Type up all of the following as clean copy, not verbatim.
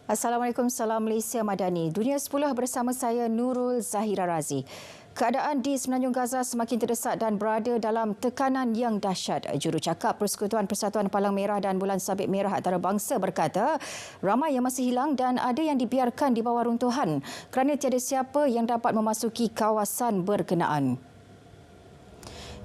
Assalamualaikum, salam Malaysia Madani. Dunia 10 bersama saya Nurul Zahira Razi. Keadaan di Semenanjung Gaza semakin terdesak dan berada dalam tekanan yang dahsyat. Jurucakap Persekutuan Persatuan Palang Merah dan Bulan Sabit Merah Antarabangsa berkata, ramai yang masih hilang dan ada yang dibiarkan di bawah runtuhan kerana tiada siapa yang dapat memasuki kawasan berkenaan.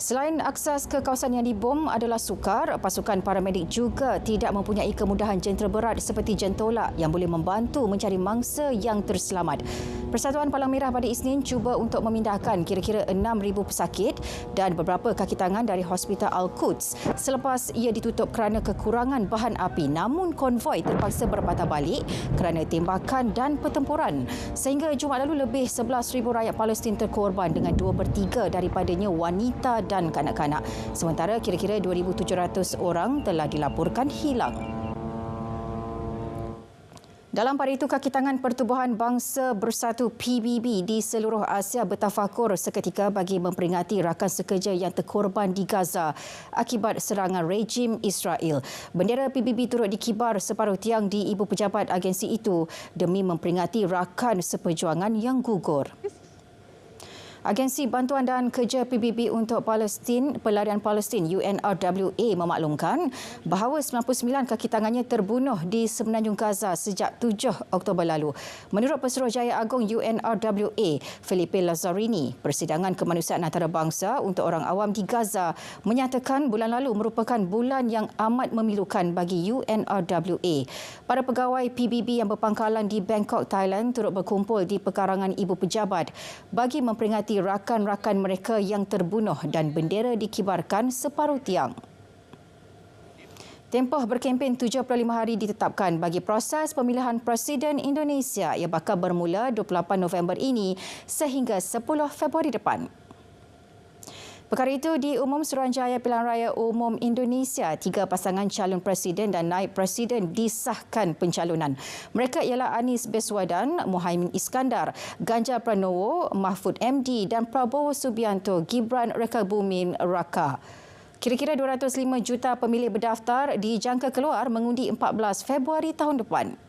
Selain akses ke kawasan yang dibom adalah sukar, pasukan paramedik juga tidak mempunyai kemudahan jentera berat seperti jentolak yang boleh membantu mencari mangsa yang terselamat. Persatuan Palang Merah pada Isnin cuba untuk memindahkan kira-kira 6,000 pesakit dan beberapa kaki tangan dari Hospital Al-Quds selepas ia ditutup kerana kekurangan bahan api. Namun konvoi terpaksa berpatah balik kerana tembakan dan pertempuran. Sehingga Jumaat lalu lebih 11,000 rakyat Palestin terkorban dengan 2/3 daripadanya wanita dan kanak-kanak. Sementara kira-kira 2,700 orang telah dilaporkan hilang. Dalam pada itu, kaki tangan Pertubuhan Bangsa Bersatu PBB di seluruh Asia bertafakur seketika bagi memperingati rakan sekerja yang terkorban di Gaza akibat serangan rejim Israel. Bendera PBB turut dikibar separuh tiang di ibu pejabat agensi itu demi memperingati rakan seperjuangan yang gugur. Agensi Bantuan dan Kerja PBB untuk Pelarian Palestin UNRWA memaklumkan bahawa 99 kaki tangannya terbunuh di Semenanjung Gaza sejak 7 Oktober lalu. Menurut Pesuruhjaya Agung UNRWA, Felipe Lazzarini, Persidangan Kemanusiaan Antarabangsa untuk Orang Awam di Gaza menyatakan bulan lalu merupakan bulan yang amat memilukan bagi UNRWA. Para pegawai PBB yang berpangkalan di Bangkok, Thailand turut berkumpul di pekarangan ibu pejabat bagi memperingati rakan-rakan mereka yang terbunuh dan bendera dikibarkan separuh tiang. Tempoh berkempen 75 hari ditetapkan bagi proses pemilihan Presiden Indonesia yang bakal bermula 28 November ini sehingga 10 Februari depan. Perkara itu diumum Suruhanjaya Pilihan Raya Umum Indonesia. 3 pasangan calon presiden dan naib presiden disahkan pencalonan. Mereka ialah Anies Baswedan, Muhaimin Iskandar, Ganjar Pranowo, Mahfud MD dan Prabowo Subianto Gibran Rakabuming Raka. Kira-kira 205 juta pemilih berdaftar dijangka keluar mengundi 14 Februari tahun depan.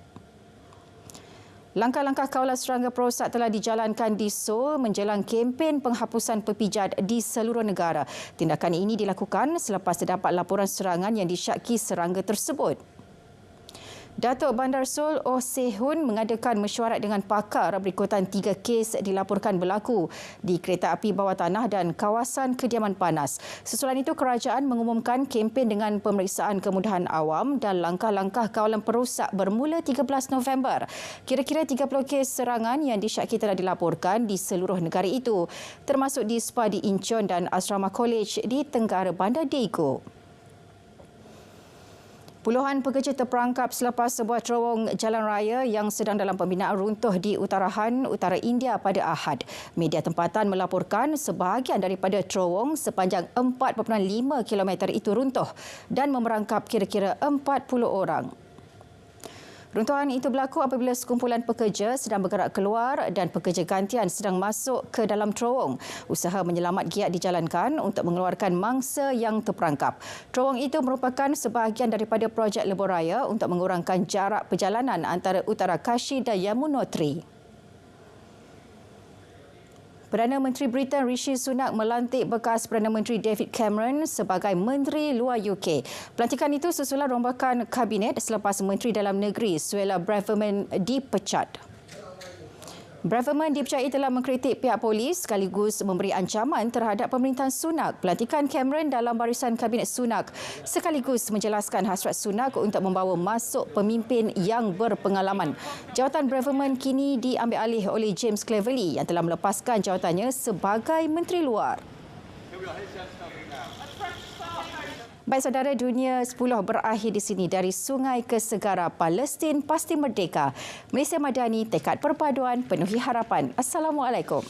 Langkah-langkah kawalan serangga perosak telah dijalankan di Seoul menjelang kempen penghapusan pepijat di seluruh negara. Tindakan ini dilakukan selepas terdapat laporan serangan yang disyaki serangga tersebut. Datuk Bandar Seoul Oh Se-hun mengadakan mesyuarat dengan pakar berikutan 3 kes dilaporkan berlaku di kereta api bawah tanah dan kawasan kediaman panas. Susulan itu, kerajaan mengumumkan kempen dengan pemeriksaan kemudahan awam dan langkah-langkah kawalan perosak bermula 13 November. Kira-kira 30 kes serangan yang disyaki telah dilaporkan di seluruh negara itu, termasuk di spa di Incheon dan asrama college di Tenggara Bandar Daegu. Puluhan pekerja terperangkap selepas sebuah terowong jalan raya yang sedang dalam pembinaan runtuh di Uttarakhand, Utara India pada Ahad. Media tempatan melaporkan sebahagian daripada terowong sepanjang 4.5 km itu runtuh dan memerangkap kira-kira 40 orang. Runtuhan itu berlaku apabila sekumpulan pekerja sedang bergerak keluar dan pekerja gantian sedang masuk ke dalam terowong. Usaha menyelamat giat dijalankan untuk mengeluarkan mangsa yang terperangkap. Terowong itu merupakan sebahagian daripada projek lebuh raya untuk mengurangkan jarak perjalanan antara Uttarakanshi dan Yamunotri. Perdana Menteri Britain Rishi Sunak melantik bekas Perdana Menteri David Cameron sebagai Menteri Luar UK. Pelantikan itu susulan rombakan kabinet selepas Menteri Dalam Negeri Suella Braverman dipecat. Braverman dipercayai telah mengkritik pihak polis sekaligus memberi ancaman terhadap pemerintahan Sunak. Pelantikan Cameron dalam barisan kabinet Sunak sekaligus menjelaskan hasrat Sunak untuk membawa masuk pemimpin yang berpengalaman. Jawatan Braverman kini diambil alih oleh James Cleverly yang telah melepaskan jawatannya sebagai Menteri Luar. Baik saudara, dunia 10 berakhir di sini. Dari sungai ke segara, Palestin pasti merdeka. Malaysia Madani, tekad perpaduan, penuhi harapan. Assalamualaikum.